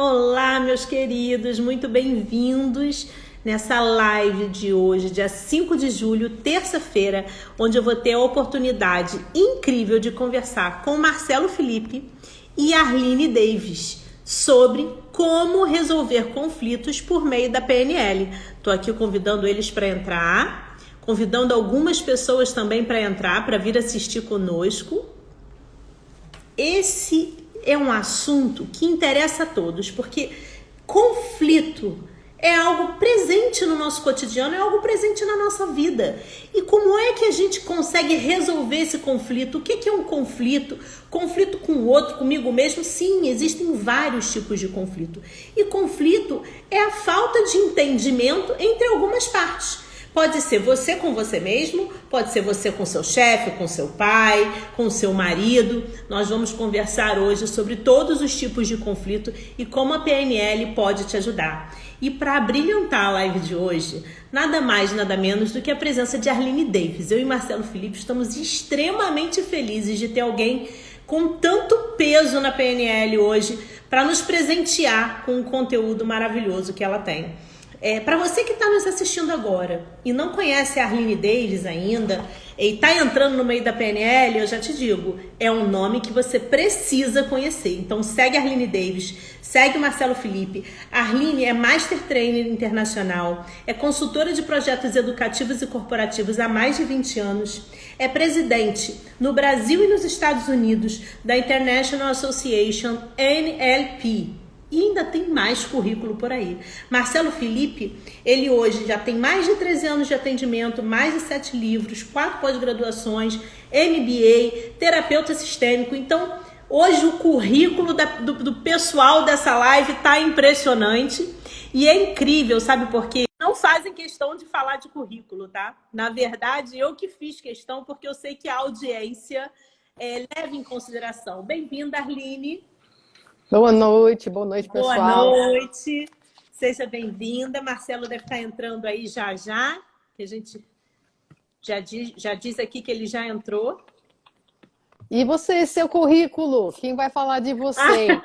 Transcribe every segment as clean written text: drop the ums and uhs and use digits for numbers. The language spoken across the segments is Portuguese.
Olá, meus queridos, muito bem-vindos nessa live de hoje, dia 5 de julho, terça-feira, onde eu vou ter a oportunidade incrível de conversar com Marcelo Felipe e Arline Davis sobre como resolver conflitos por meio da PNL. Estou aqui convidando eles para entrar, convidando algumas pessoas também para entrar, para vir assistir conosco. Esse é um assunto que interessa a todos, porque conflito é algo presente no nosso cotidiano, é algo presente na nossa vida. E como é que a gente consegue resolver esse conflito? O que é um conflito? Conflito com o outro, comigo mesmo? Sim, existem vários tipos de conflito. E conflito é a falta de entendimento entre algumas partes. Pode ser você com você mesmo, pode ser você com seu chefe, com seu pai, com seu marido. Nós vamos conversar hoje sobre todos os tipos de conflito e como a PNL pode te ajudar. E para brilhantar a live de hoje, nada mais, nada menos do que a presença de Arline Davis. Eu e Marcelo Felipe estamos extremamente felizes de ter alguém com tanto peso na PNL hoje para nos presentear com um conteúdo maravilhoso que ela tem. Para você que está nos assistindo agora e não conhece a Arline Davis ainda e está entrando no meio da PNL, eu já te digo, é um nome que você precisa conhecer. Então segue a Arline Davis, segue o Marcelo Felipe. A Arline é Master Trainer Internacional, é consultora de projetos educativos e corporativos há mais de 20 anos, é presidente no Brasil e nos Estados Unidos da International Association NLP. E ainda tem mais currículo por aí. Marcelo Felipe, ele hoje já tem mais de 13 anos de atendimento, mais de 7 livros, 4 pós-graduações, MBA, terapeuta sistêmico. Então, hoje o currículo do pessoal dessa live está impressionante. E é incrível, sabe por quê? Não fazem questão de falar de currículo, tá? Na verdade, eu que fiz questão, porque eu sei que a audiência leva em consideração. Bem-vinda, Arline. Boa noite pessoal. Boa noite, seja bem-vinda. Marcelo deve estar entrando aí já, que a gente já diz aqui que ele já entrou. E você, seu currículo? Quem vai falar de você?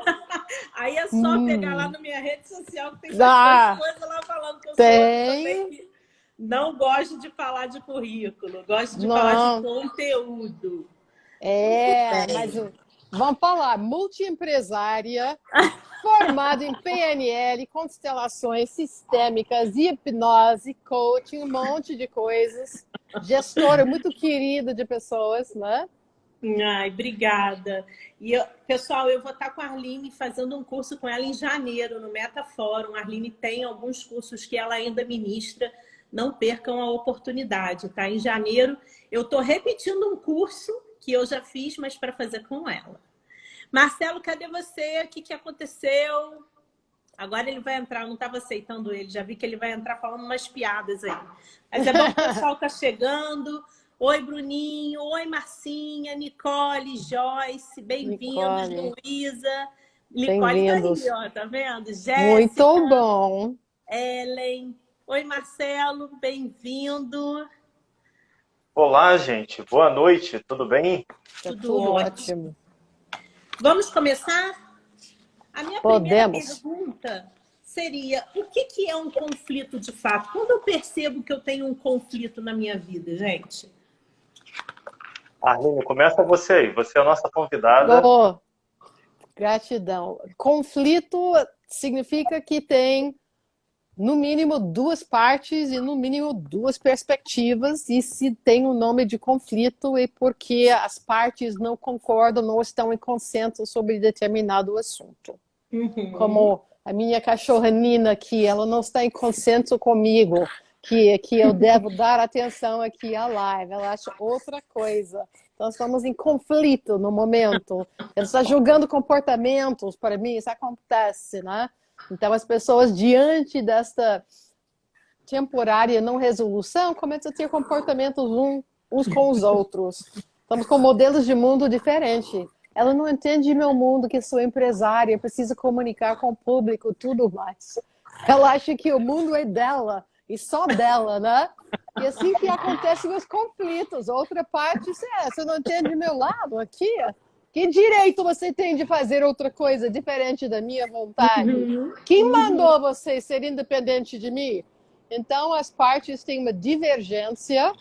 Aí é só pegar lá na minha rede social que tem bastante coisa lá falando que eu sou também que não gosto de falar de currículo, gosto de falar de conteúdo. Mas vamos falar, multiempresária, formada em PNL, constelações sistêmicas, hipnose, coaching, um monte de coisas. Gestora muito querida de pessoas, né? Ai, obrigada. E pessoal, eu vou estar com a Arline fazendo um curso com ela em janeiro, no Metafórum. A Arline tem alguns cursos que ela ainda ministra. Não percam a oportunidade, tá? Em janeiro, eu estou repetindo um curso que eu já fiz, mas para fazer com ela. Marcelo, cadê você? O que aconteceu? Agora ele vai entrar, eu não estava aceitando ele, já vi que ele vai entrar falando umas piadas aí. Mas é bom que o pessoal está chegando. Oi, Bruninho. Oi, Marcinha, Nicole, Joyce, bem-vindos, Luísa. Nicole tá aí, ó, tá vendo? Jéssica. Muito bom. Ellen. Oi, Marcelo, bem-vindo. Olá, gente. Boa noite. Tudo bem? Tudo ótimo. Vamos começar? A minha primeira pergunta seria: o que é um conflito de fato? Quando eu percebo que eu tenho um conflito na minha vida, gente? Arline, começa você aí. Você é a nossa convidada. Gratidão. Conflito significa que tem no mínimo 2 partes e no mínimo 2 perspectivas, e se tem o nome de conflito é porque as partes não concordam, não estão em consenso sobre determinado assunto. Como a minha cachorra Nina aqui, ela não está em consenso comigo, que eu devo dar atenção aqui à live, ela acha outra coisa. Então estamos em conflito no momento. Ela está julgando comportamentos, para mim isso acontece, né? Então, as pessoas, diante desta temporária não resolução, começam a ter comportamentos uns com os outros. Estamos com modelos de mundo diferentes. Ela não entende meu mundo, que sou empresária, preciso comunicar com o público, tudo mais. Ela acha que o mundo é dela, e só dela, né? E assim que acontecem os conflitos. Outra parte, você não entende meu lado aqui? Que direito você tem de fazer outra coisa diferente da minha vontade? Uhum. Quem mandou você ser independente de mim? Então, as partes têm uma divergência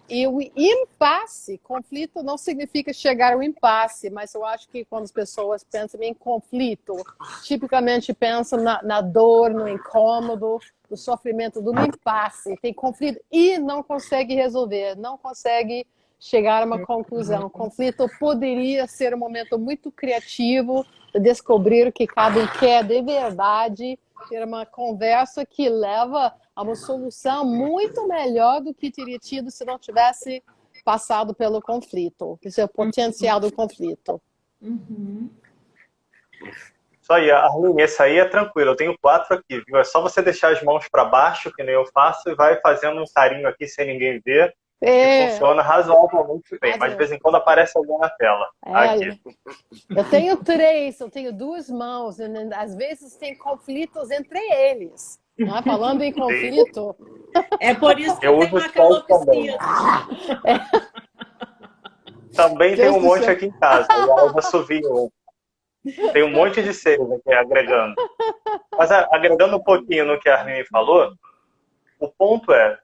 e o impasse, conflito não significa chegar ao impasse, mas eu acho que quando as pessoas pensam em conflito, tipicamente pensam na dor, no incômodo, no sofrimento do impasse. Tem conflito e não consegue resolver, não consegue chegar a uma conclusão. O conflito poderia ser um momento muito criativo de descobrir o que cada um quer de verdade, ter uma conversa que leva a uma solução muito melhor do que teria tido se não tivesse passado pelo conflito. Esse é o potencial do conflito. Uhum. Isso aí, Armin, esse aí é tranquilo. Eu tenho 4 aqui, viu? É só você deixar as mãos para baixo, que nem eu faço, e vai fazendo um carinho aqui sem ninguém ver. E funciona razoavelmente bem, mas de vez em quando aparece alguém na tela. Aqui. Eu tenho 3, eu tenho 2 mãos, e às vezes tem conflitos entre eles. Não é? Falando em conflito. É por isso que eu tenho uso uma calopsita. Também tem um monte aqui em casa. Eu assovio. Tem um monte de seres aqui agregando. Mas agregando um pouquinho no que a Armin falou, o ponto é,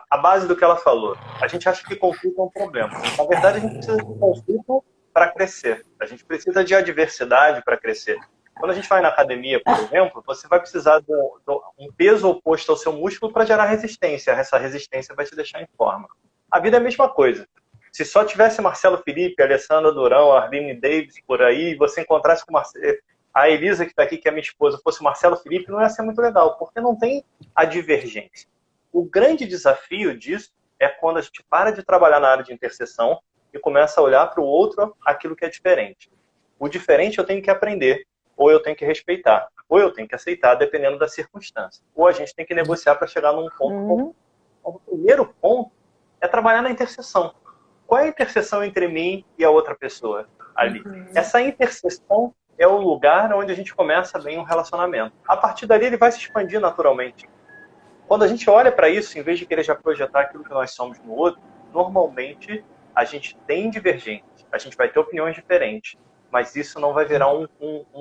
a base do que ela falou, a gente acha que conflito é um problema. Na verdade, a gente precisa de conflito para crescer. A gente precisa de adversidade para crescer. Quando a gente vai na academia, por exemplo, você vai precisar de um peso oposto ao seu músculo para gerar resistência. Essa resistência vai te deixar em forma. A vida é a mesma coisa. Se só tivesse Marcelo Felipe, Alessandra Durão, Arline Davis por aí, e você encontrasse com a Elisa que está aqui, que é minha esposa, fosse o Marcelo Felipe, não ia ser muito legal, porque não tem a divergência. O grande desafio disso é quando a gente para de trabalhar na área de interseção e começa a olhar para o outro aquilo que é diferente. O diferente eu tenho que aprender, ou eu tenho que respeitar, ou eu tenho que aceitar, dependendo da circunstância. Ou a gente tem que negociar para chegar num ponto. O primeiro ponto é trabalhar na interseção. Qual é a interseção entre mim e a outra pessoa ali? Essa interseção é o lugar onde a gente começa bem um relacionamento. A partir dali ele vai se expandir naturalmente. Quando a gente olha para isso, em vez de querer já projetar aquilo que nós somos no outro, normalmente a gente tem divergências, a gente vai ter opiniões diferentes, mas isso não vai virar um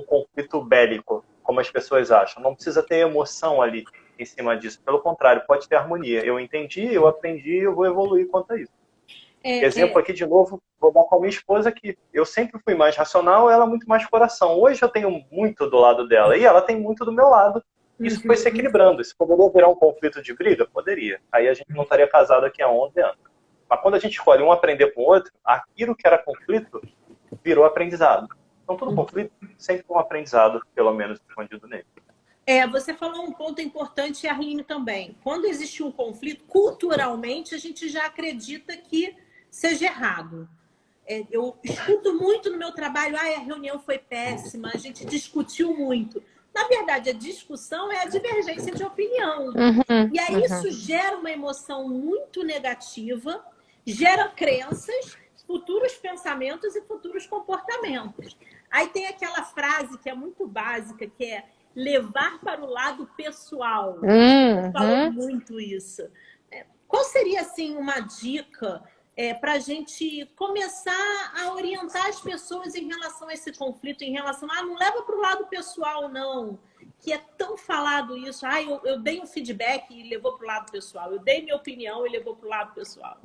conflito bélico, como as pessoas acham. Não precisa ter emoção ali em cima disso. Pelo contrário, pode ter harmonia. Eu entendi, eu aprendi, eu vou evoluir quanto a isso. Exemplo aqui de novo, vou dar com a minha esposa que eu sempre fui mais racional, ela muito mais coração. Hoje eu tenho muito do lado dela e ela tem muito do meu lado. Isso foi se equilibrando. Isso poderia virar um conflito de briga? Poderia. Aí a gente não estaria casado aqui há 11 anos. Mas quando a gente escolhe um aprender com o outro, aquilo que era conflito virou aprendizado. Então todo conflito sempre foi um aprendizado, pelo menos escondido nele. Você falou um ponto importante, Arline, também. Quando existe um conflito, culturalmente a gente já acredita que seja errado. Eu escuto muito no meu trabalho, a reunião foi péssima, a gente discutiu muito. Na verdade, a discussão é a divergência de opinião. E aí isso gera uma emoção muito negativa, gera crenças, futuros pensamentos e futuros comportamentos. Aí tem aquela frase que é muito básica, que é levar para o lado pessoal. Eu falo muito isso. Qual seria, assim, uma dica para a gente começar a orientar as pessoas em relação a esse conflito, em relação a não leva para o lado pessoal, não, que é tão falado isso. Eu dei um feedback e levou para o lado pessoal. Eu dei minha opinião e levou para o lado pessoal.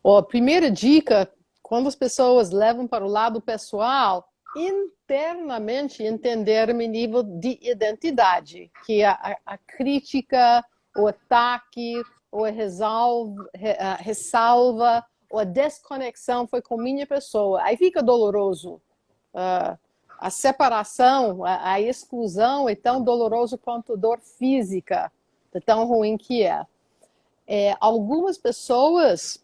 A primeira dica, quando as pessoas levam para o lado pessoal, internamente entender o nível de identidade, que a crítica, o ataque, ou a ressalva, ou a desconexão foi com minha pessoa. Aí fica doloroso. A separação, a exclusão é tão doloroso quanto dor física, de tão ruim que é. Algumas pessoas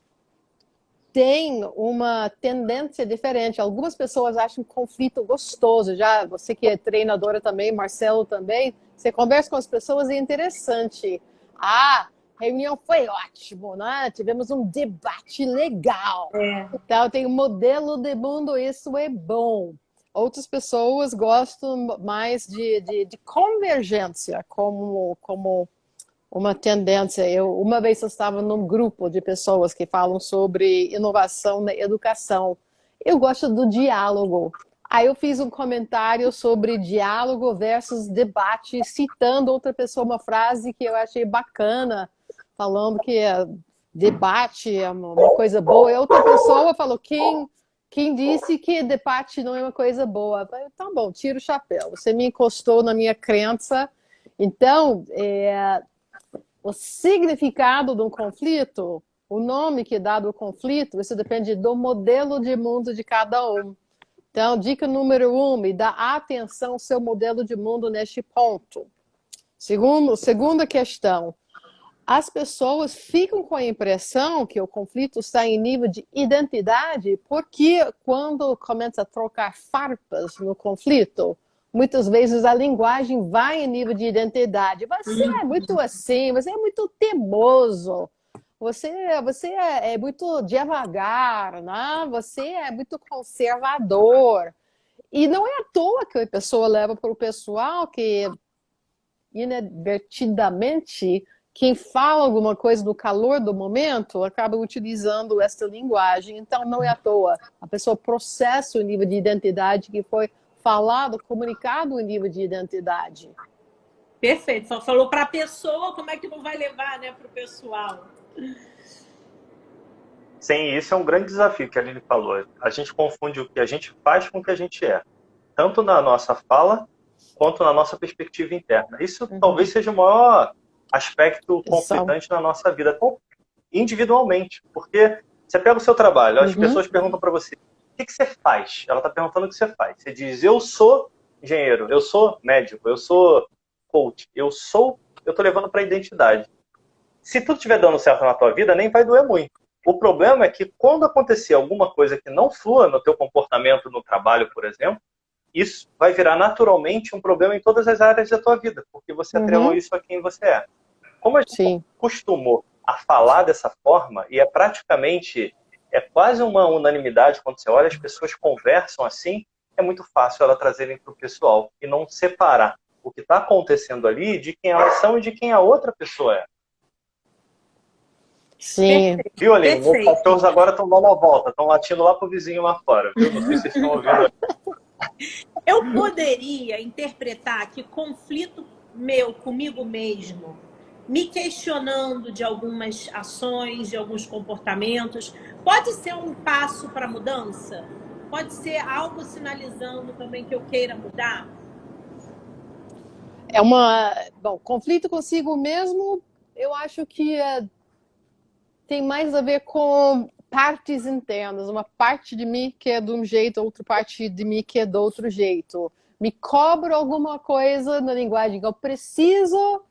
têm uma tendência diferente. Algumas pessoas acham conflito gostoso. Já você que é treinadora também, Marcelo também, você conversa com as pessoas e é interessante. A reunião foi ótimo, né? Tivemos um debate legal. Então, tem um modelo de mundo, isso é bom. Outras pessoas gostam mais de convergência, como uma tendência. Uma vez eu estava num grupo de pessoas que falam sobre inovação na educação. Eu gosto do diálogo. Aí eu fiz um comentário sobre diálogo versus debate, citando outra pessoa, uma frase que eu achei bacana, falando que debate é uma coisa boa. E outra pessoa falou, quem disse que debate não é uma coisa boa? Eu falei, tá bom, tira o chapéu. Você me encostou na minha crença. Então, o significado de um conflito, o nome que é dado ao conflito, isso depende do modelo de mundo de cada um. Então, dica número 1, me dá atenção ao seu modelo de mundo neste ponto. Segunda questão, as pessoas ficam com a impressão que o conflito está em nível de identidade porque quando começa a trocar farpas no conflito, muitas vezes a linguagem vai em nível de identidade. Você é muito assim, você é muito teimoso, você é muito devagar, né? Você é muito conservador. E não é à toa que a pessoa leva para o pessoal que, inadvertidamente, quem fala alguma coisa no calor do momento acaba utilizando essa linguagem. Então, não é à toa. A pessoa processa o nível de identidade que foi falado, comunicado o nível de identidade. Perfeito. Só falou para a pessoa, como é que não vai levar, né, para o pessoal? Sim, isso é um grande desafio que a Aline falou. A gente confunde o que a gente faz com o que a gente é. Tanto na nossa fala, quanto na nossa perspectiva interna. Isso talvez seja o maior aspecto conflitante na nossa vida, individualmente. Porque você pega o seu trabalho, as pessoas perguntam para você, o que você faz? Ela está perguntando o que você faz. Você diz, eu sou engenheiro, eu sou médico, eu sou coach, eu estou levando para a identidade. Se tudo estiver dando certo na tua vida, nem vai doer muito. O problema é que quando acontecer alguma coisa que não flua no teu comportamento no trabalho, por exemplo, isso vai virar naturalmente um problema em todas as áreas da tua vida, porque você atrelou isso a quem você é. Como a gente acostumou a falar dessa forma, e é quase uma unanimidade quando você olha, as pessoas conversam assim, é muito fácil elas trazerem para o pessoal e não separar o que está acontecendo ali de quem elas são e de quem a outra pessoa é. Sim. Viu, Aline? Meus cachorros agora estão dando a volta, estão latindo lá pro vizinho lá fora, viu? Não sei se vocês estão ouvindo. Eu poderia interpretar que conflito meu comigo mesmo, me questionando de algumas ações, de alguns comportamentos, pode ser um passo para a mudança? Pode ser algo sinalizando também que eu queira mudar? Bom, conflito consigo mesmo, eu acho que tem mais a ver com partes internas. Uma parte de mim que é de um jeito, outra parte de mim que é do outro jeito. Me cobro alguma coisa na linguagem que eu preciso,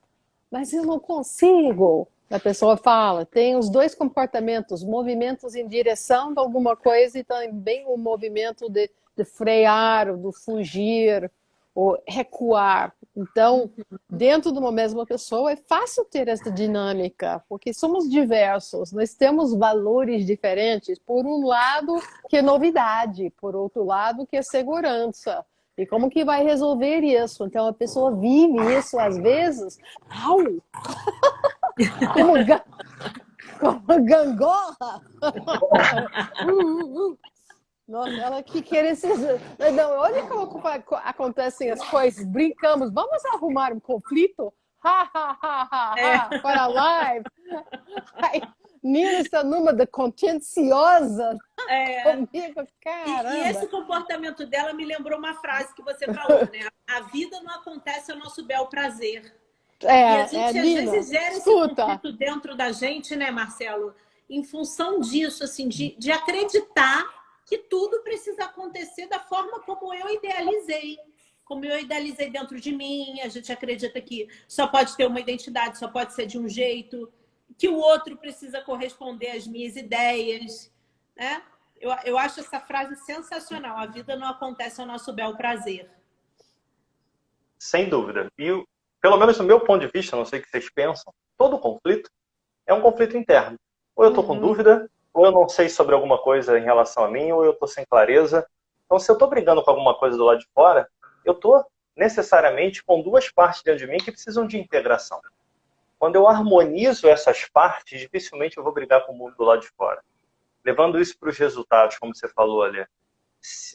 mas eu não consigo. A pessoa fala, tem os dois comportamentos, movimentos em direção de alguma coisa e também o movimento de frear, ou de fugir, ou recuar. Então, dentro de uma mesma pessoa é fácil ter essa dinâmica, porque somos diversos, nós temos valores diferentes. Por um lado, que é novidade, por outro lado, que é segurança. E como que vai resolver isso? Então, a pessoa vive isso, às vezes, como gangorra. Nossa, ela que quer esses... Não, olha como acontecem as coisas. Brincamos, vamos arrumar um conflito? Para a live. Nina está numa de contenciosa comigo, caramba. E esse comportamento dela me lembrou uma frase que você falou, né? A vida não acontece ao nosso bel prazer. E a gente, às vezes, gera esse conflito dentro da gente, né, Marcelo? Em função disso, assim, de acreditar que tudo precisa acontecer da forma como eu idealizei. Como eu idealizei dentro de mim, a gente acredita que só pode ter uma identidade, só pode ser de um jeito, que o outro precisa corresponder às minhas ideias, né? Eu acho essa frase sensacional. A vida não acontece ao nosso bel prazer. Sem dúvida. E, pelo menos do meu ponto de vista, não sei o que vocês pensam, todo conflito é um conflito interno. Ou eu estou com dúvida, ou eu não sei sobre alguma coisa em relação a mim, ou eu estou sem clareza. Então, se eu estou brigando com alguma coisa do lado de fora, eu estou necessariamente com duas partes dentro de mim que precisam de integração. Quando eu harmonizo essas partes, dificilmente eu vou brigar com o mundo do lado de fora. Levando isso para os resultados, como você falou ali.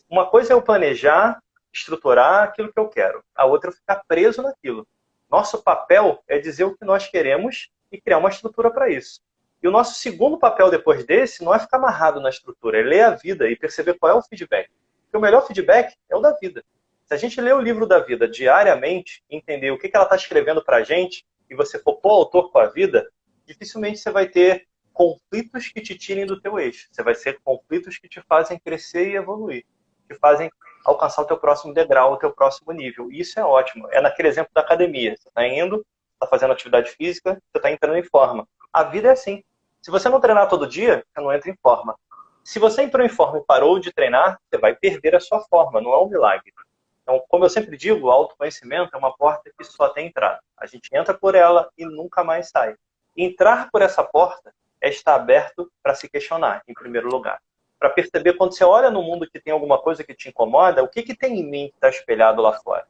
Uma coisa é eu planejar, estruturar aquilo que eu quero. A outra é eu ficar preso naquilo. Nosso papel é dizer o que nós queremos e criar uma estrutura para isso. E o nosso segundo papel depois desse não é ficar amarrado na estrutura, é ler a vida e perceber qual é o feedback. Porque o melhor feedback é o da vida. Se a gente ler o livro da vida diariamente, entender o que ela está escrevendo para a gente, e você for coautor com a vida, dificilmente você vai ter conflitos que te tirem do teu eixo. Você vai ser conflitos que te fazem crescer e evoluir, que fazem alcançar o teu próximo degrau, o teu próximo nível. E isso é ótimo. É naquele exemplo da academia. Você está indo, está fazendo atividade física, você está entrando em forma. A vida é assim. Se você não treinar todo dia, você não entra em forma. Se você entrou em forma e parou de treinar, você vai perder a sua forma. Não é um milagre. Então, como eu sempre digo, o autoconhecimento é uma porta que só tem entrada. A gente entra por ela e nunca mais sai. Entrar por essa porta é estar aberto para se questionar, em primeiro lugar. Para perceber, quando você olha no mundo que tem alguma coisa que te incomoda, o que tem em mim que está espelhado lá fora?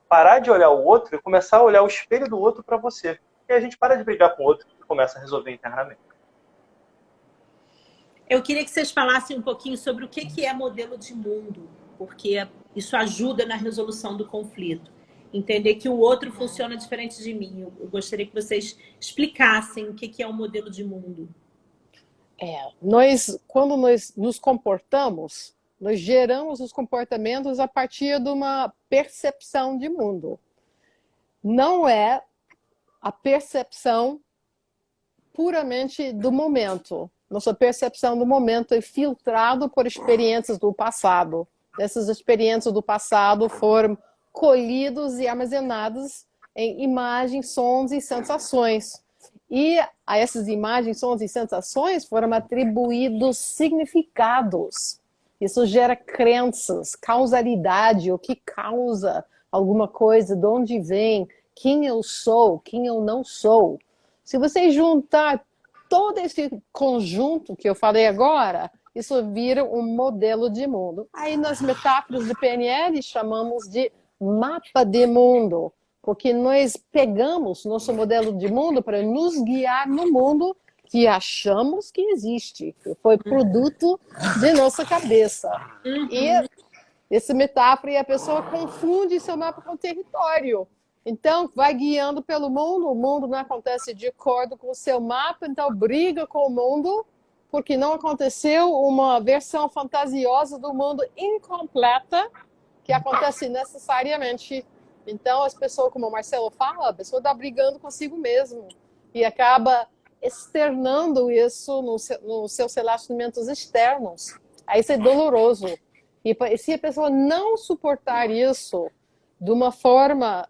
Parar de olhar o outro e começar a olhar o espelho do outro para você. E a gente para de brigar com o outro e começa a resolver internamente. Eu queria que vocês falassem um pouquinho sobre o que é modelo de mundo, porque isso ajuda na resolução do conflito. Entender que o outro funciona diferente de mim. Eu gostaria que vocês explicassem o que é um modelo de mundo. Quando nós nos comportamos, nós geramos os comportamentos a partir de uma percepção de mundo. Não é a percepção puramente do momento. Nossa percepção do momento é filtrada por experiências do passado. Essas experiências do passado foram colhidas e armazenadas em imagens, sons e sensações. E a essas imagens, sons e sensações foram atribuídos significados. Isso gera crenças, causalidade, o que causa alguma coisa, de onde vem, quem eu sou, quem eu não sou. Se você juntar todo esse conjunto que eu falei agora, isso vira um modelo de mundo. Aí nas metáforas de PNL chamamos de mapa de mundo, porque nós pegamos nosso modelo de mundo para nos guiar no mundo que achamos que existe, que foi produto de nossa cabeça. E essa metáfora, a pessoa confunde seu mapa com o território. Então, vai guiando pelo mundo, o mundo não acontece de acordo com o seu mapa, então briga com o mundo, porque não aconteceu uma versão fantasiosa do mundo incompleta, que acontece necessariamente. Então, as pessoas, como o Marcelo fala, a pessoa está brigando consigo mesmo e acaba externando isso nos seus relacionamentos externos. Aí isso é doloroso. E se a pessoa não suportar isso de uma forma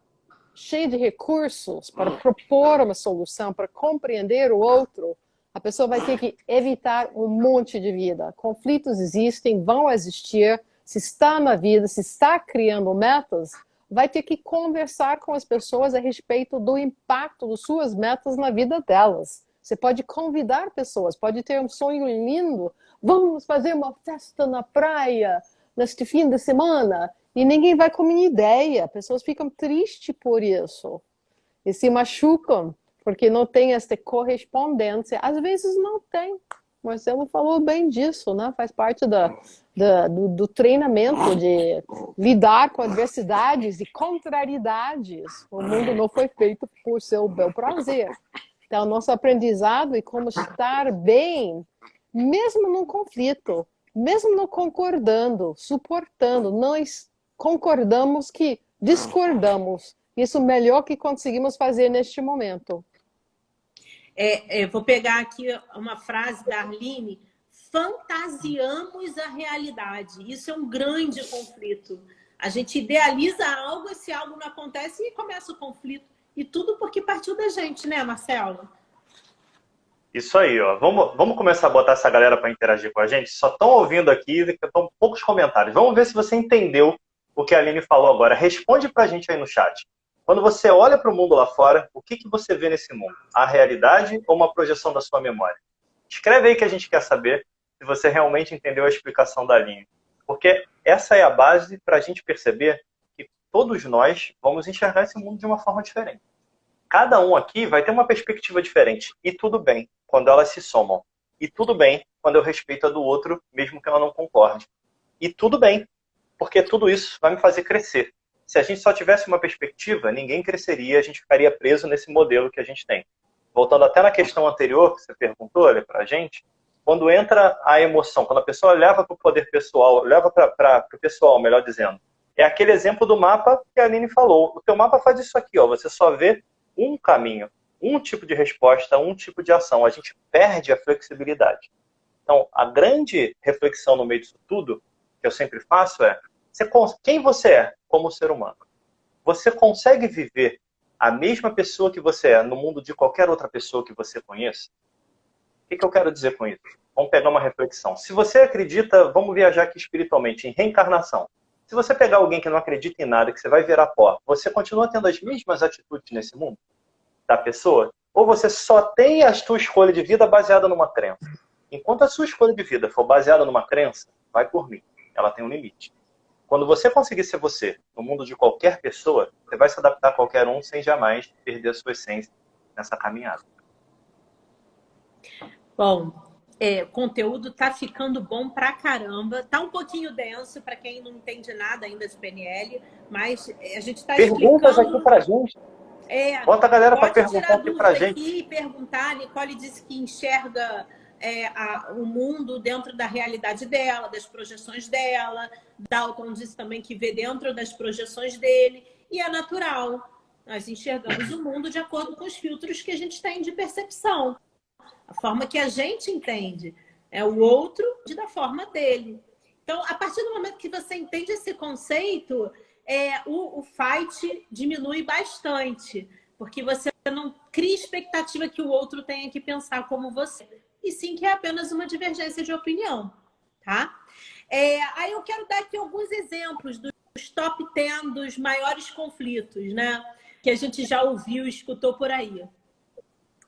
cheia de recursos para propor uma solução, para compreender o outro, a pessoa vai ter que evitar um monte de vida. Conflitos existem, vão existir. Se está na vida, se está criando metas, vai ter que conversar com as pessoas a respeito do impacto das suas metas na vida delas. Você pode convidar pessoas, pode ter um sonho lindo. Vamos fazer uma festa na praia neste fim de semana. E ninguém vai com minha ideia. Pessoas ficam tristes por isso. E se machucam, porque não tem essa correspondência. Às vezes não tem. O Marcelo falou bem disso, né? Faz parte do treinamento de lidar com adversidades e contrariedades. O mundo não foi feito por seu bel prazer. Então, nosso aprendizado é como estar bem, mesmo num conflito, mesmo não concordando, suportando. Nós concordamos que discordamos. Isso é o melhor que conseguimos fazer neste momento. Vou pegar aqui uma frase da Arline. Fantasiamos a realidade. Isso é um grande conflito. A gente idealiza algo, esse algo não acontece e começa o conflito. E tudo porque partiu da gente, né, Marcelo? Isso aí, ó. Vamos começar a botar essa galera para interagir com a gente. Só estão ouvindo aqui, estão poucos comentários. Vamos ver se você entendeu o que a Aline falou agora. Responde pra gente aí no chat. Quando você olha para o mundo lá fora, o que você vê nesse mundo? A realidade ou uma projeção da sua memória? Escreve aí que a gente quer saber se você realmente entendeu a explicação da Aline. Porque essa é a base para a gente perceber que todos nós vamos enxergar esse mundo de uma forma diferente. Cada um aqui vai ter uma perspectiva diferente. E tudo bem quando elas se somam. E tudo bem quando eu respeito a do outro, mesmo que ela não concorde. E tudo bem, porque tudo isso vai me fazer crescer. Se a gente só tivesse uma perspectiva, ninguém cresceria, a gente ficaria preso nesse modelo que a gente tem. Voltando até na questão anterior que você perguntou, olha, para a gente, quando entra a emoção, quando a pessoa leva para o poder pessoal, leva para o pessoal, melhor dizendo, é aquele exemplo do mapa que a Aline falou. O teu mapa faz isso aqui, ó, você só vê um caminho, um tipo de resposta, um tipo de ação. A gente perde a flexibilidade. Então, a grande reflexão no meio disso tudo, que eu sempre faço, é quem você é como ser humano. Você consegue viver a mesma pessoa que você é no mundo de qualquer outra pessoa que você conheça? O que eu quero dizer com isso? Vamos pegar uma reflexão. Se você acredita, vamos viajar aqui espiritualmente, em reencarnação. Se você pegar alguém que não acredita em nada, que você vai virar pó, você continua tendo as mesmas atitudes nesse mundo da pessoa? Ou você só tem a sua escolha de vida baseada numa crença? Enquanto a sua escolha de vida for baseada numa crença, vai por mim. Ela tem um limite. Quando você conseguir ser você, no mundo de qualquer pessoa, você vai se adaptar a qualquer um sem jamais perder a sua essência nessa caminhada. Bom, o conteúdo tá ficando bom pra caramba. Tá um pouquinho denso para quem não entende nada ainda de PNL, mas a gente tá Perguntas explicando... aqui pra gente. Bota a galera para perguntar aqui pra gente. Aqui, perguntar. A Nicole disse que enxerga o mundo dentro da realidade dela, das projeções dela. Dalton disse também que vê dentro das projeções dele. E é natural. Nós enxergamos o mundo de acordo com os filtros que a gente tem de percepção. A forma que a gente entende. É o outro da forma dele. Então, a partir do momento que você entende esse conceito, o fight diminui bastante. Porque você não cria expectativa que o outro tenha que pensar como você. E sim que é apenas uma divergência de opinião. Tá? Aí eu quero dar aqui alguns exemplos dos top 10 dos maiores conflitos, né? Que a gente já ouviu e escutou por aí.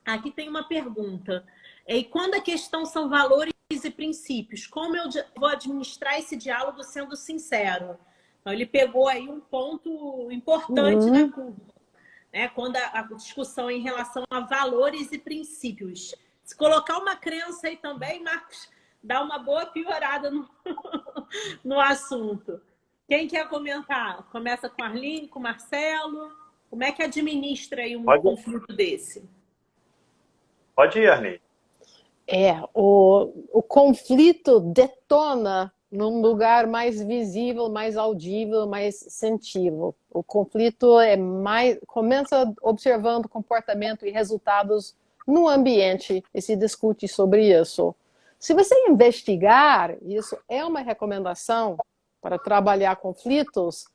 Aqui tem uma pergunta. E quando a questão são valores e princípios, como eu vou administrar esse diálogo sendo sincero? Então, ele pegou aí um ponto importante na curva, né? Quando a discussão é em relação a valores e princípios. Se colocar uma crença aí também, Marcos, dá uma boa piorada no assunto. Quem quer comentar? Começa com a Arline, com o Marcelo. Como é que administra aí um conflito desse? Pode ir, Arline. O conflito detona num lugar mais visível, mais audível, mais sensível. O conflito começa observando comportamento e resultados no ambiente e se discute sobre isso. Se você investigar, isso é uma recomendação para trabalhar conflitos,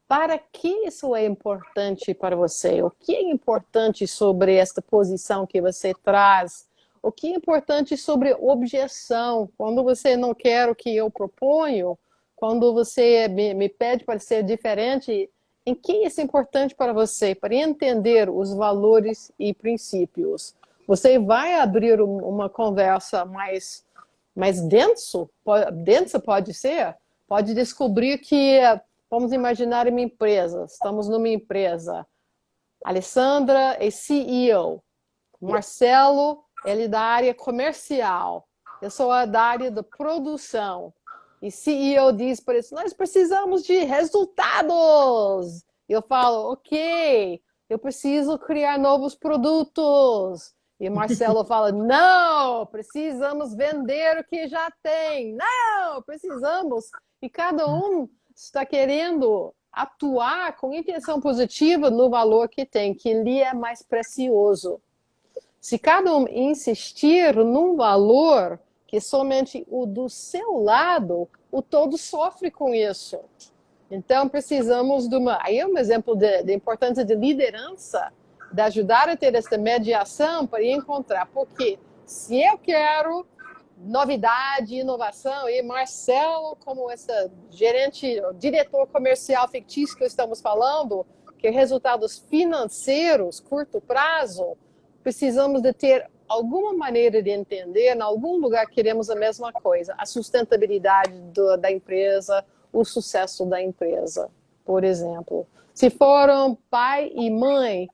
para que isso é importante para você? O que é importante sobre esta posição que você traz? O que é importante sobre objeção? Quando você não quer o que eu proponho, quando você me pede para ser diferente, em que isso é importante para você? Para entender os valores e princípios. Você vai abrir uma conversa mais densa pode ser? Pode descobrir que, vamos imaginar uma empresa, estamos numa empresa. Alessandra é CEO, Marcelo, ele é da área comercial, eu sou da área da produção. E CEO diz para isso, nós precisamos de resultados. Eu falo, ok, eu preciso criar novos produtos. E Marcelo fala, não, precisamos vender o que já tem. Não, precisamos. E cada um está querendo atuar com intenção positiva no valor que tem, que lhe é mais precioso. Se cada um insistir num valor que somente o do seu lado, o todo sofre com isso. Então, precisamos de aí é um exemplo de importância de liderança, de ajudar a ter essa mediação para encontrar. Porque se eu quero novidade, inovação, e Marcelo, como esse diretor comercial fictício que estamos falando, que resultados financeiros, curto prazo, precisamos de ter alguma maneira de entender, em algum lugar queremos a mesma coisa, a sustentabilidade da empresa, o sucesso da empresa, por exemplo. Se foram pai e mãe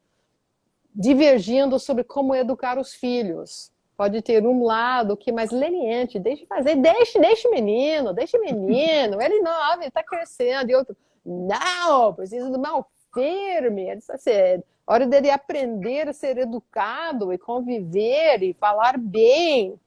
divergindo sobre como educar os filhos, Pode ter um lado que é mais leniente, deixe fazer, deixe menino, ele não, ele está crescendo. E outro, não, precisa de mão firme. Ele está certo. Hora dele aprender a ser educado e conviver e falar bem,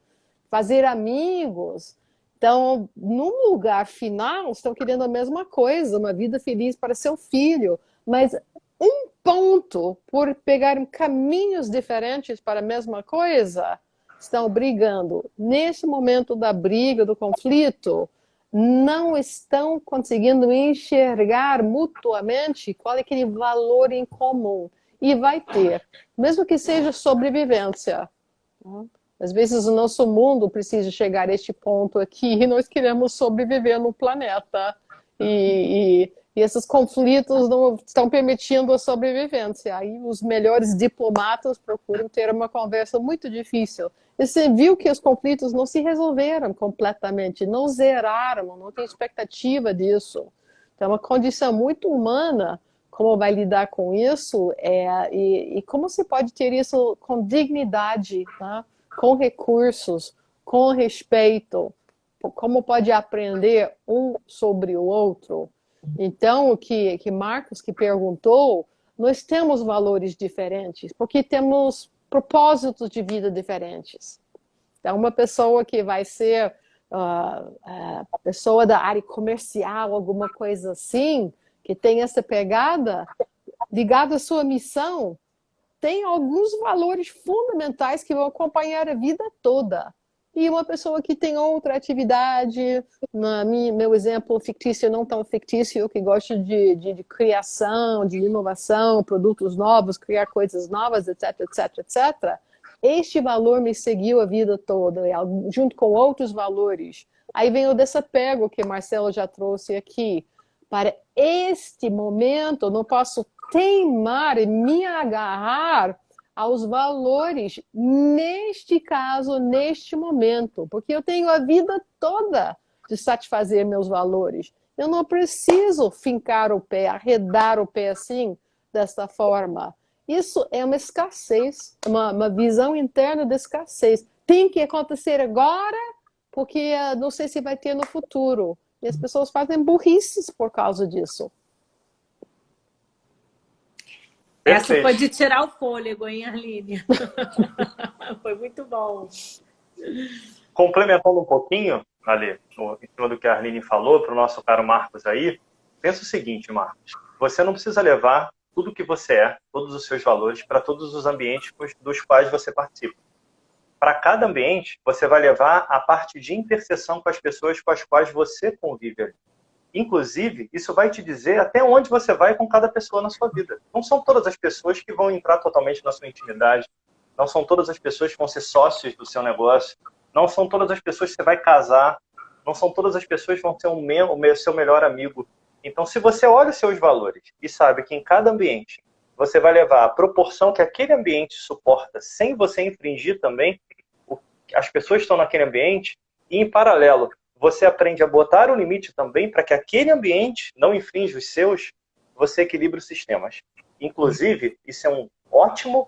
fazer amigos. Então, no lugar final, estão querendo a mesma coisa, uma vida feliz para seu filho, mas um ponto, por pegar caminhos diferentes para a mesma coisa, estão brigando. Nesse momento da briga, do conflito, não estão conseguindo enxergar mutuamente qual é aquele valor em comum. E vai ter, mesmo que seja sobrevivência. Às vezes o nosso mundo precisa chegar a este ponto aqui e nós queremos sobreviver no planeta. E esses conflitos não estão permitindo a sobrevivência. Aí os melhores diplomatas procuram ter uma conversa muito difícil. E você viu que os conflitos não se resolveram completamente, não zeraram, não tem expectativa disso. Então é uma condição muito humana. Como vai lidar com isso e como você pode ter isso com dignidade, né? Com recursos, com respeito, como pode aprender um sobre o outro. Então, o que Marcos que perguntou, nós temos valores diferentes, porque temos propósitos de vida diferentes. Então, uma pessoa que vai ser pessoa da área comercial, alguma coisa assim, que tem essa pegada ligada à sua missão, tem alguns valores fundamentais que vão acompanhar a vida toda. E uma pessoa que tem outra atividade, meu exemplo fictício, não tão fictício, que gosta de criação, de inovação, produtos novos, criar coisas novas, etc, etc, etc. Este valor me seguiu a vida toda, junto com outros valores. Aí vem o desapego que Marcelo já trouxe aqui. Para este momento, eu não posso teimar e me agarrar aos valores, neste caso, neste momento, porque eu tenho a vida toda de satisfazer meus valores. Eu não preciso fincar o pé, arredar o pé assim, desta forma. Isso é uma escassez, uma visão interna de escassez. Tem que acontecer agora, porque não sei se vai ter no futuro. E as pessoas fazem burrices por causa disso. Essa foi de tirar o fôlego, hein, Arline? Foi muito bom. Complementando um pouquinho, Ali, em cima do que a Arline falou, para o nosso caro Marcos aí, pensa o seguinte, Marcos, você não precisa levar tudo que você é, todos os seus valores, para todos os ambientes dos quais você participa. Para cada ambiente, você vai levar a parte de interseção com as pessoas com as quais você convive. Inclusive, isso vai te dizer até onde você vai com cada pessoa na sua vida. Não são todas as pessoas que vão entrar totalmente na sua intimidade. Não são todas as pessoas que vão ser sócios do seu negócio. Não são todas as pessoas que você vai casar. Não são todas as pessoas que vão ser o seu melhor amigo. Então, se você olha os seus valores e sabe que em cada ambiente você vai levar a proporção que aquele ambiente suporta sem você infringir também, as pessoas que estão naquele ambiente, e em paralelo, você aprende a botar o limite também para que aquele ambiente não infrinja os seus, você equilibra os sistemas. Inclusive, isso é um ótimo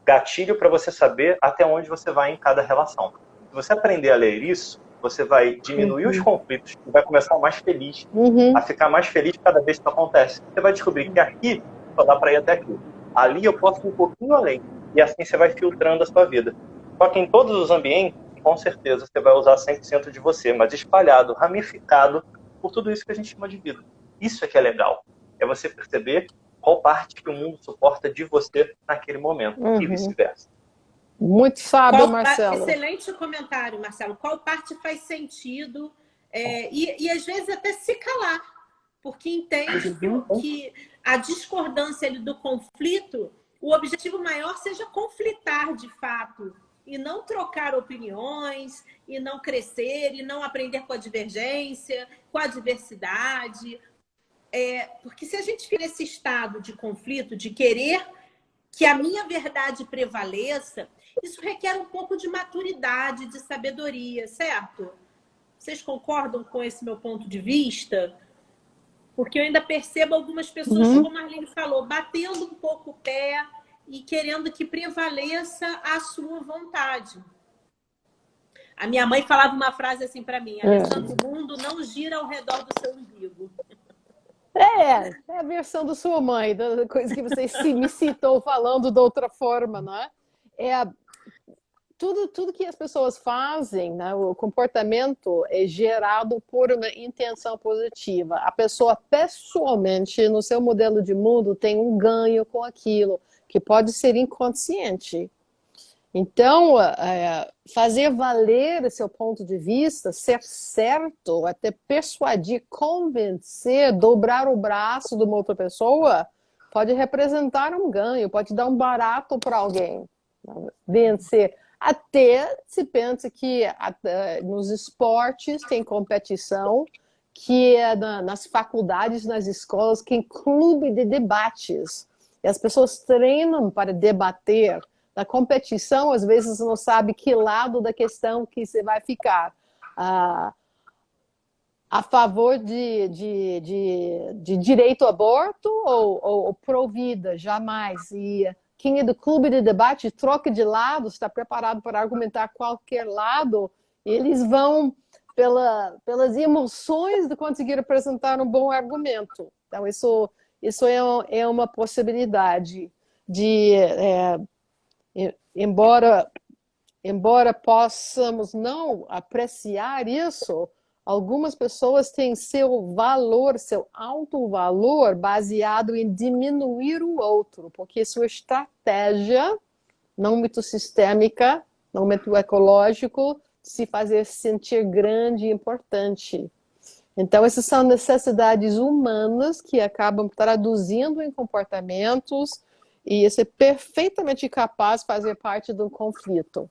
gatilho para você saber até onde você vai em cada relação. Se você aprender a ler isso, você vai diminuir os conflitos e vai começar mais feliz, a ficar mais feliz cada vez que isso acontece. Você vai descobrir que aqui só dá para ir até aqui. Ali eu posso ir um pouquinho além. E assim você vai filtrando a sua vida. Só que em todos os ambientes, com certeza, você vai usar 100% de você, mas espalhado, ramificado por tudo isso que a gente chama de vida. Isso é que é legal. É você perceber qual parte que o mundo suporta de você naquele momento e vice-versa. Muito sábio, Marcelo. Excelente comentário, Marcelo. Qual parte faz sentido e às vezes até se calar, porque entende que a discordância do conflito, o objetivo maior seja conflitar de fato, e não trocar opiniões, e não crescer, e não aprender com a divergência, com a diversidade. Porque se a gente fica nesse estado de conflito, de querer que a minha verdade prevaleça, isso requer um pouco de maturidade, de sabedoria, certo? Vocês concordam com esse meu ponto de vista? Porque eu ainda percebo algumas pessoas, como a Marlene falou, batendo um pouco o pé, e querendo que prevaleça a sua vontade. A minha mãe falava uma frase assim para mim: Alessandra, o mundo não gira ao redor do seu umbigo. É a versão da sua mãe, da coisa que você me citou falando de outra forma, não é? Tudo que as pessoas fazem, né, o comportamento é gerado por uma intenção positiva. A pessoa, pessoalmente, no seu modelo de mundo, tem um ganho com aquilo, que pode ser inconsciente. Então, fazer valer seu ponto de vista, ser certo, até persuadir, convencer, dobrar o braço de uma outra pessoa, pode representar um ganho, pode dar um barato para alguém, vencer. Até se pensa que nos esportes tem competição, que é nas faculdades, nas escolas, que tem clube de debates. E as pessoas treinam para debater. Na competição, às vezes, você não sabe que lado da questão que você vai ficar. A favor de direito ao aborto ou pro-vida? Jamais. E quem é do clube de debate troca de lado, está preparado para argumentar qualquer lado, eles vão pelas emoções de conseguir apresentar um bom argumento. Então, isso é uma possibilidade embora possamos não apreciar isso, algumas pessoas têm seu valor, seu alto valor, baseado em diminuir o outro, porque sua estratégia, não muito sistêmica, não muito ecológico, se fazer sentir grande e importante. Então, essas são necessidades humanas que acabam traduzindo em comportamentos, e isso é perfeitamente capaz de fazer parte do conflito.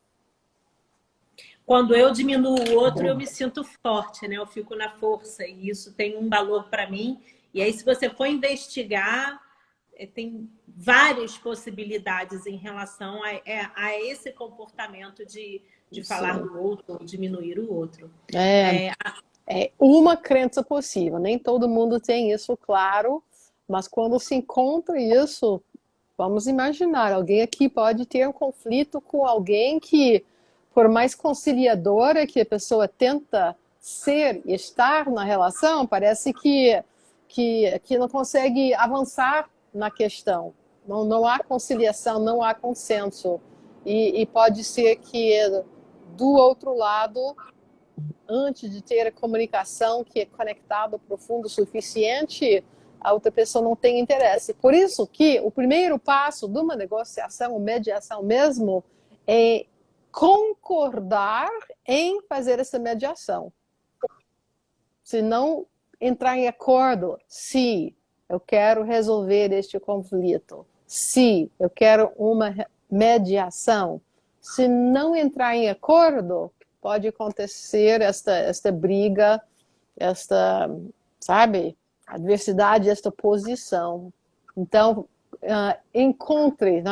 Quando eu diminuo o outro, eu me sinto forte, né? Eu fico na força, e isso tem um valor para mim. E aí, se você for investigar, tem várias possibilidades em relação a esse comportamento de falar do outro, ou diminuir o outro. É uma crença possível. Nem todo mundo tem isso, claro, mas quando se encontra isso, vamos imaginar, alguém aqui pode ter um conflito com alguém que, por mais conciliadora que a pessoa tenta ser e estar na relação, parece que não consegue avançar na questão. Não há conciliação, não há consenso. E pode ser que do outro lado, antes de ter a comunicação que é conectada profundo o suficiente, a outra pessoa não tem interesse. Por isso que o primeiro passo de uma negociação, ou mediação mesmo, é concordar em fazer essa mediação. Se não entrar em acordo, se eu quero resolver este conflito, se eu quero uma mediação, se não entrar em acordo, pode acontecer esta briga, adversidade, esta posição. Então, encontre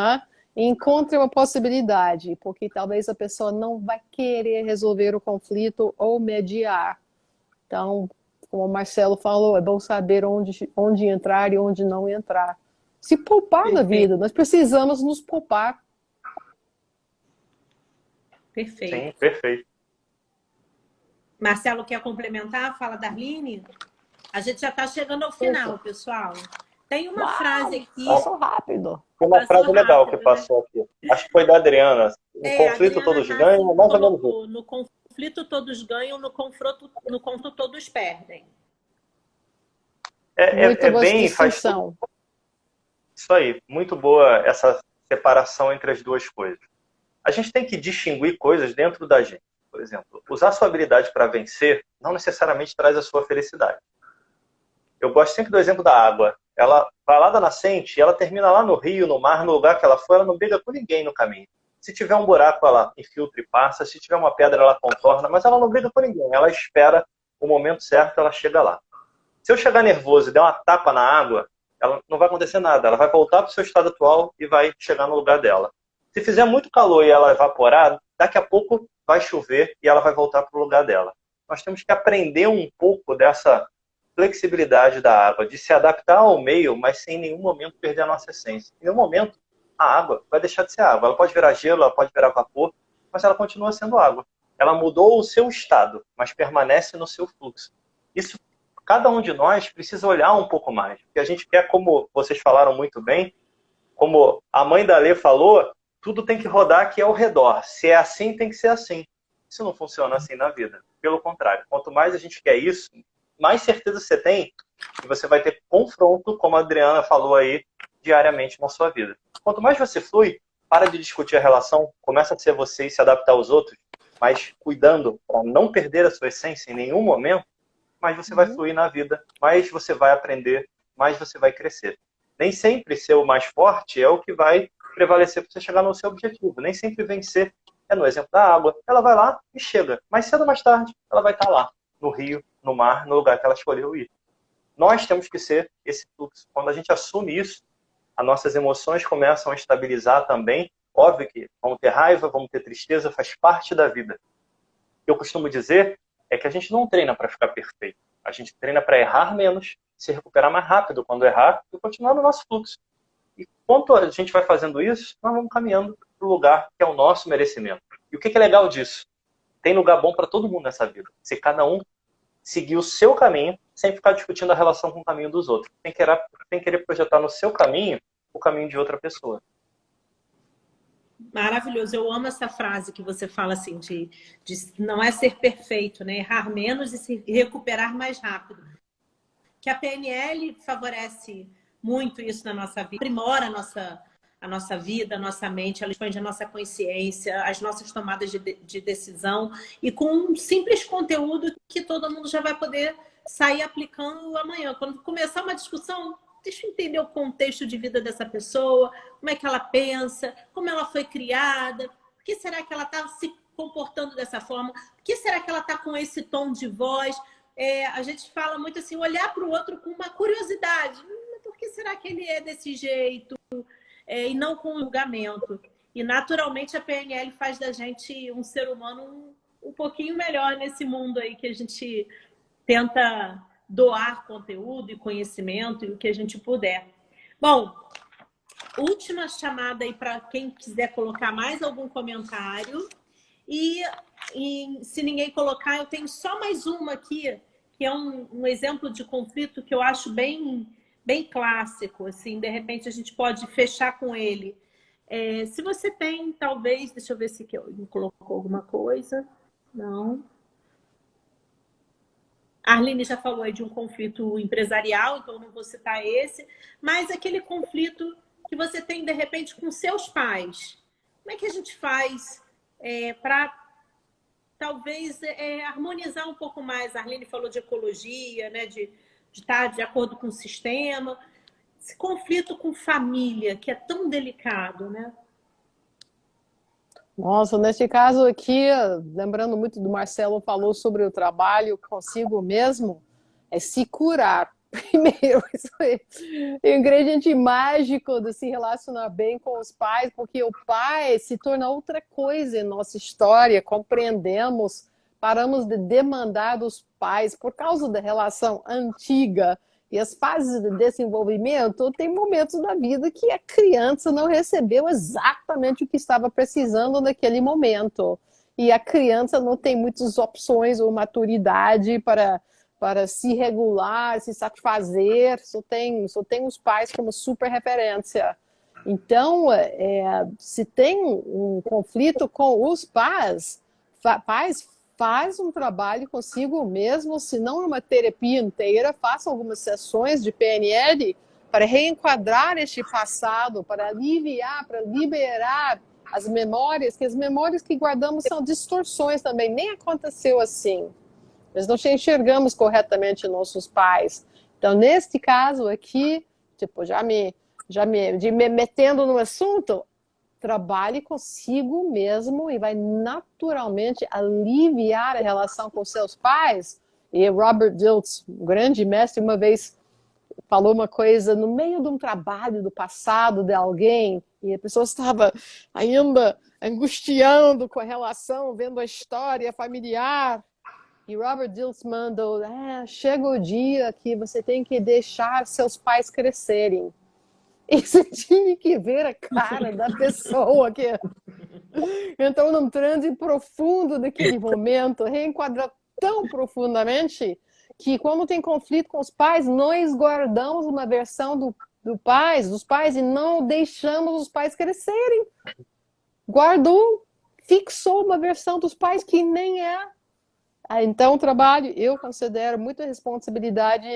uma possibilidade, porque talvez a pessoa não vai querer resolver o conflito ou mediar. Então, como o Marcelo falou, é bom saber onde entrar e onde não entrar. Se poupar na vida, nós precisamos nos poupar. Perfeito. Sim, perfeito. Marcelo, quer complementar? Fala, Darline. A gente já está chegando ao final, pessoal. Tem uma frase aqui. Passou rápido. Tem uma frase legal que passou aqui. Acho que foi da Adriana. No conflito todos ganham, mais ou menos isso. No conflito todos ganham, no confronto todos perdem. Muito boa bem, distinção. Isso aí, muito boa essa separação entre as duas coisas. A gente tem que distinguir coisas dentro da gente. Por exemplo, usar sua habilidade para vencer não necessariamente traz a sua felicidade. Eu gosto sempre do exemplo da água. Ela vai lá da nascente e ela termina lá no rio, no mar, no lugar que ela for, ela não briga com ninguém no caminho. Se tiver um buraco, ela infiltra e passa. Se tiver uma pedra, ela contorna, mas ela não briga com ninguém. Ela espera o momento certo, ela chega lá. Se eu chegar nervoso e der uma tapa na água, ela não vai acontecer nada. Ela vai voltar para o seu estado atual e vai chegar no lugar dela. Se fizer muito calor e ela evaporar, daqui a pouco vai chover e ela vai voltar para o lugar dela. Nós temos que aprender um pouco dessa flexibilidade da água, de se adaptar ao meio, mas sem em nenhum momento perder a nossa essência. Em nenhum momento, a água vai deixar de ser água. Ela pode virar gelo, ela pode virar vapor, mas ela continua sendo água. Ela mudou o seu estado, mas permanece no seu fluxo. Isso, cada um de nós precisa olhar um pouco mais. Porque a gente quer, como vocês falaram muito bem, como a mãe da Lê falou, tudo tem que rodar aqui ao redor. Se é assim, tem que ser assim. Isso não funciona assim na vida. Pelo contrário, quanto mais a gente quer isso, mais certeza você tem que você vai ter confronto, como a Adriana falou aí, diariamente na sua vida. Quanto mais você flui, para de discutir a relação, começa a ser você e se adaptar aos outros, mas cuidando para não perder a sua essência em nenhum momento, mais você vai fluir na vida, mais você vai aprender, mais você vai crescer. Nem sempre ser o mais forte é o que vai prevalecer para você chegar no seu objetivo. Nem sempre vencer é no exemplo da água. Ela vai lá e chega. Mais cedo ou mais tarde, ela vai estar lá, no rio, no mar, no lugar que ela escolheu ir. Nós temos que ser esse fluxo. Quando a gente assume isso, as nossas emoções começam a estabilizar também. Óbvio que vamos ter raiva, vamos ter tristeza, faz parte da vida. O que eu costumo dizer é que a gente não treina para ficar perfeito. A gente treina para errar menos, se recuperar mais rápido quando errar e continuar no nosso fluxo. E quanto a gente vai fazendo isso, nós vamos caminhando para o lugar que é o nosso merecimento. E o que é legal disso? Tem lugar bom para todo mundo nessa vida. Se cada um seguir o seu caminho, sem ficar discutindo a relação com o caminho dos outros. Sem querer projetar no seu caminho o caminho de outra pessoa. Maravilhoso. Eu amo essa frase que você fala assim, de não é ser perfeito, né? Errar menos e se recuperar mais rápido. Que a PNL favorece muito isso na nossa vida, aprimora a nossa vida, a nossa mente, ela expande a nossa consciência, as nossas tomadas de decisão, e com um simples conteúdo que todo mundo já vai poder sair aplicando amanhã. Quando começar uma discussão, deixa eu entender o contexto de vida dessa pessoa, como é que ela pensa, como ela foi criada, por que será que ela está se comportando dessa forma, por que será que ela está com esse tom de voz. A gente fala muito assim, olhar para o outro com uma curiosidade. Por que será que ele é desse jeito? E não com julgamento. E naturalmente a PNL faz da gente um ser humano um pouquinho melhor nesse mundo aí que a gente tenta doar conteúdo e conhecimento e o que a gente puder. Bom, última chamada aí para quem quiser colocar mais algum comentário. E se ninguém colocar, eu tenho só mais uma aqui, que é um exemplo de conflito que eu acho bem clássico. Assim, de repente a gente pode fechar com ele. Se você tem, talvez, deixa eu ver se eu colocou alguma coisa. Não. A Arline já falou aí de um conflito empresarial, então eu não vou citar esse, mas aquele conflito que você tem, de repente, com seus pais. Como é que a gente faz para, talvez, harmonizar um pouco mais? A Arline falou de ecologia, né, de estar de acordo com o sistema. Esse conflito com família, que é tão delicado, né? Nossa, neste caso aqui, lembrando muito do Marcelo, falou sobre o trabalho consigo mesmo, é se curar. Primeiro, isso é um ingrediente mágico de se relacionar bem com os pais, porque o pai se torna outra coisa em nossa história, compreendemos, paramos de demandar dos pais por causa da relação antiga. E as fases de desenvolvimento, tem momentos da vida que a criança não recebeu exatamente o que estava precisando naquele momento. E a criança não tem muitas opções ou maturidade para se regular, se satisfazer. Só tem os pais como super referência. Então, se tem um conflito com os pais, faz um trabalho consigo mesmo, se não uma terapia inteira, faça algumas sessões de PNL para reenquadrar este passado, para aliviar, para liberar as memórias que guardamos são distorções também, nem aconteceu assim. Nós não enxergamos corretamente nossos pais. Então, neste caso aqui, tipo, já me metendo no assunto, trabalhe consigo mesmo e vai naturalmente aliviar a relação com seus pais. E Robert Dilts, um grande mestre, uma vez falou uma coisa no meio de um trabalho do passado de alguém, e a pessoa estava ainda angustiando com a relação, vendo a história familiar. E Robert Dilts mandou, chega o dia que você tem que deixar seus pais crescerem. E você tinha que ver a cara da pessoa que então num transe profundo daquele momento, reenquadrar tão profundamente que quando tem conflito com os pais, nós guardamos uma versão dos pais e não deixamos os pais crescerem. Guardou, fixou uma versão dos pais que nem é. Então, o trabalho, eu considero muita responsabilidade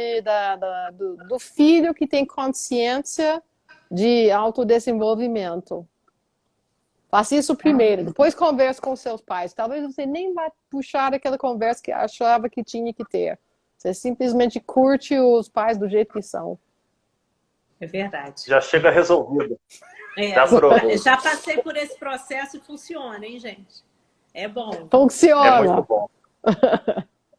do filho que tem consciência de autodesenvolvimento. Faça isso primeiro, depois converse com seus pais. Talvez você nem vá puxar aquela conversa que achava que tinha que ter. Você simplesmente curte os pais do jeito que são. É verdade. Já chega resolvido. Já passei por esse processo e funciona, hein, gente? É bom. Funciona. É muito bom.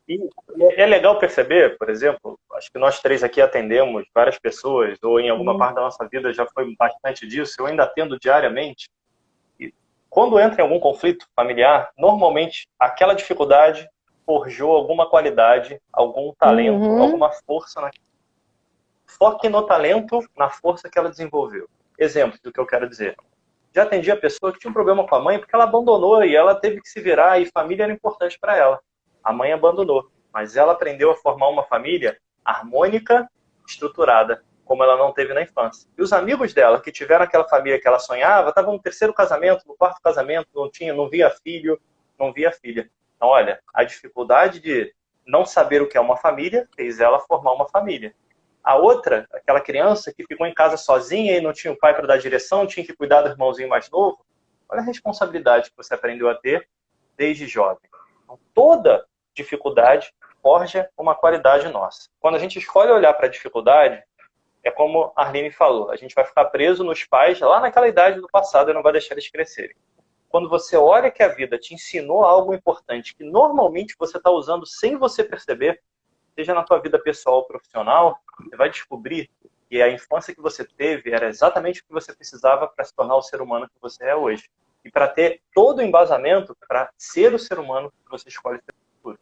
E é legal perceber, por exemplo, acho que nós três aqui atendemos várias pessoas, ou em alguma parte da nossa vida já foi bastante disso, eu ainda atendo diariamente. E quando entra em algum conflito familiar, normalmente aquela dificuldade forjou alguma qualidade, algum talento, alguma força. Foque no talento, na força que ela desenvolveu. Exemplo do que eu quero dizer. Já atendi a pessoa que tinha um problema com a mãe porque ela abandonou e ela teve que se virar e família era importante para ela. A mãe abandonou, mas ela aprendeu a formar uma família harmônica, estruturada, como ela não teve na infância. E os amigos dela, que tiveram aquela família que ela sonhava, estavam no terceiro casamento, no quarto casamento, não via filho, não via filha. Então, olha, a dificuldade de não saber o que é uma família fez ela formar uma família. A outra, aquela criança que ficou em casa sozinha e não tinha o pai para dar direção, tinha que cuidar do irmãozinho mais novo, olha a responsabilidade que você aprendeu a ter desde jovem. Então, toda dificuldade forja uma qualidade nossa. Quando a gente escolhe olhar para a dificuldade, é como a Arline falou, a gente vai ficar preso nos pais lá naquela idade do passado e não vai deixar eles crescerem. Quando você olha que a vida te ensinou algo importante que normalmente você está usando sem você perceber, seja na tua vida pessoal ou profissional, você vai descobrir que a infância que você teve era exatamente o que você precisava para se tornar o ser humano que você é hoje. E para ter todo o embasamento para ser o ser humano que você escolhe ser no futuro.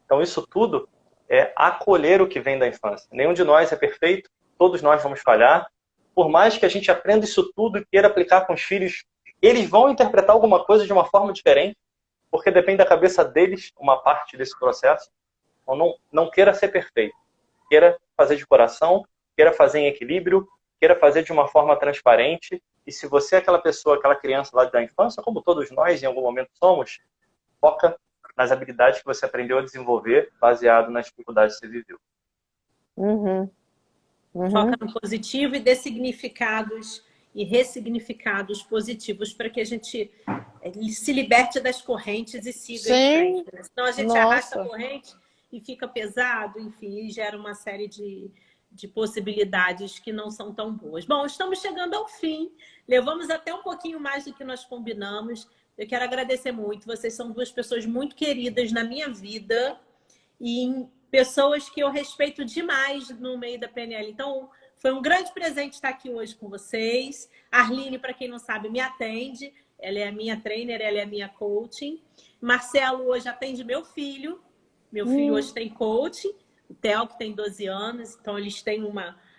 Então isso tudo é acolher o que vem da infância. Nenhum de nós é perfeito, todos nós vamos falhar. Por mais que a gente aprenda isso tudo e queira aplicar com os filhos, eles vão interpretar alguma coisa de uma forma diferente, porque depende da cabeça deles uma parte desse processo. Então não queira ser perfeito. Queira fazer de coração, queira fazer em equilíbrio, queira fazer de uma forma transparente. E se você é aquela pessoa, aquela criança lá da infância, como todos nós em algum momento somos, foca nas habilidades que você aprendeu a desenvolver baseado nas dificuldades que você viveu. Foca no positivo e dê significados e ressignificados positivos para que a gente se liberte das correntes e siga em frente. Senão a gente arrasta a corrente e fica pesado, enfim, e gera uma série de possibilidades que não são tão boas. Bom, estamos chegando ao fim. Levamos até um pouquinho mais do que nós combinamos. Eu quero agradecer muito. Vocês são duas pessoas muito queridas na minha vida e pessoas que eu respeito demais no meio da PNL. Então, foi um grande presente estar aqui hoje com vocês. A Arline, para quem não sabe, me atende. Ela é a minha trainer, ela é a minha coaching. Marcelo hoje atende meu filho. Meu filho hoje tem coaching. O Theo, que tem 12 anos. Então, eles têm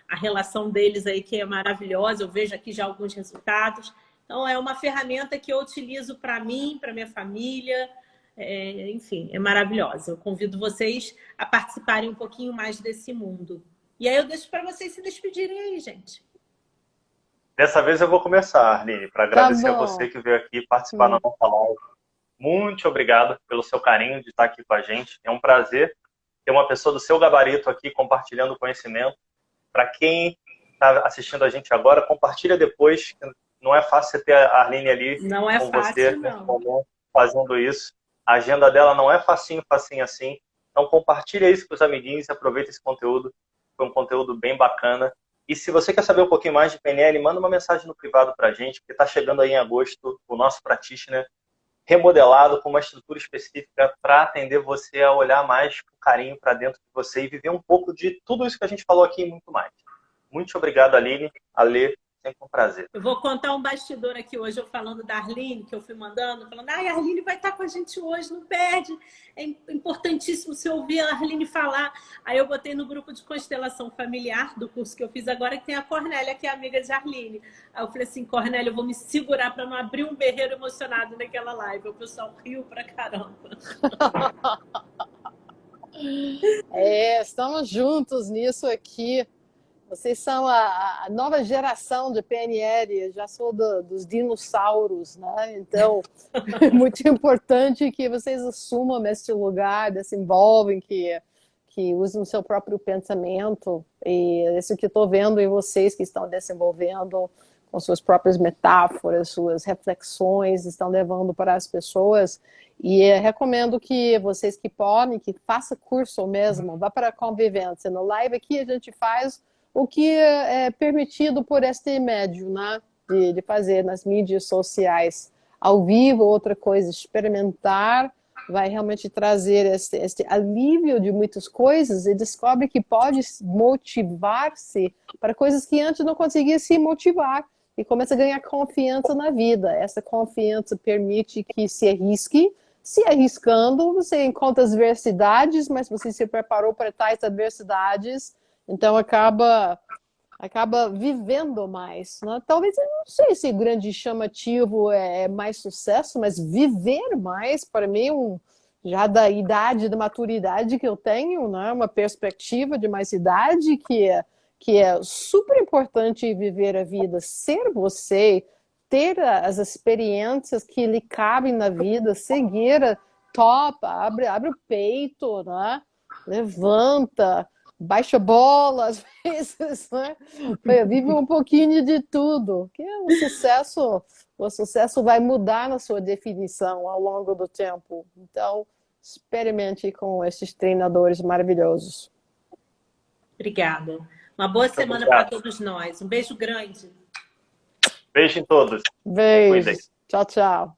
a relação deles aí que é maravilhosa. Eu vejo aqui já alguns resultados. Então, é uma ferramenta que eu utilizo para mim, para minha família. Enfim, é maravilhosa. Eu convido vocês a participarem um pouquinho mais desse mundo. E aí eu deixo para vocês se despedirem aí, gente. Dessa vez eu vou começar, Arline, para agradecer a você que veio aqui participar da nossa live. Muito obrigado pelo seu carinho de estar aqui com a gente. É um prazer ter uma pessoa do seu gabarito aqui compartilhando conhecimento. Para quem está assistindo a gente agora, compartilha depois. Não é fácil você ter a Arline ali com você nesse momento, fazendo isso. A agenda dela não é facinho assim. Então compartilha isso com os amiguinhos e aproveita esse conteúdo. Foi um conteúdo bem bacana. E se você quer saber um pouquinho mais de PNL, manda uma mensagem no privado pra gente, porque está chegando aí em agosto o nosso Practitioner remodelado com uma estrutura específica para atender você a olhar mais com carinho para dentro de você e viver um pouco de tudo isso que a gente falou aqui e muito mais. Muito obrigado, Aline. Ale, sempre um prazer. Eu vou contar um bastidor aqui hoje, eu falando da Arline, que eu fui mandando, falando, a Arline vai estar com a gente hoje, não perde. É importantíssimo você ouvir a Arline falar. Aí eu botei no grupo de constelação familiar do curso que eu fiz agora, que tem a Cornélia, que é amiga de Arline. Aí eu falei assim, Cornélia, eu vou me segurar para não abrir um berreiro emocionado naquela live. O pessoal riu pra caramba. Estamos juntos nisso aqui. Vocês são a nova geração de PNL, já sou dos dinossauros, né? Então, é muito importante que vocês assumam esse lugar, desenvolvem, que usem o seu próprio pensamento. E isso que estou vendo em vocês que estão desenvolvendo com suas próprias metáforas, suas reflexões, estão levando para as pessoas. E recomendo que vocês que podem, que façam curso mesmo, vá para a convivência. No live aqui a gente faz o que é permitido por este médio, né? De fazer nas mídias sociais. Ao vivo, outra coisa, experimentar, vai realmente trazer este alívio de muitas coisas e descobre que pode motivar-se para coisas que antes não conseguia se motivar. E começa a ganhar confiança na vida. Essa confiança permite que se arrisque. Se arriscando, você encontra as adversidades, mas você se preparou para tais adversidades. Então, acaba vivendo mais. Né? Talvez, eu não sei se o grande chamativo é mais sucesso, mas viver mais, para mim, já da idade, da maturidade que eu tenho, né? Uma perspectiva de mais idade que é super importante viver a vida, ser você, ter as experiências que lhe cabem na vida, seguir, topa, abre o peito, né? Levanta, baixa bola, às vezes, né? Vive um pouquinho de tudo. Que o sucesso vai mudar na sua definição ao longo do tempo. Então, experimente com esses treinadores maravilhosos. Obrigada. Uma boa semana para todos nós. Um beijo grande. Beijo em todos. Beijo. Tchau, tchau.